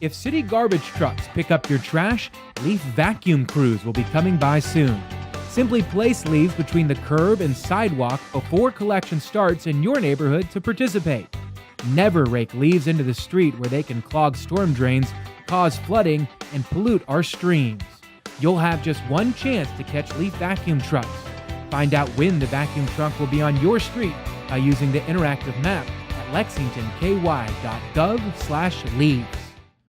If city garbage trucks pick up your trash, leaf vacuum crews will be coming by soon. Simply place leaves between the curb and sidewalk before collection starts in your neighborhood to participate. Never rake leaves into the street where they can clog storm drains, cause flooding, and pollute our streams. You'll have just one chance to catch leaf vacuum trucks. Find out when the vacuum truck will be on your street by using the interactive map at lexingtonky.gov/leaves.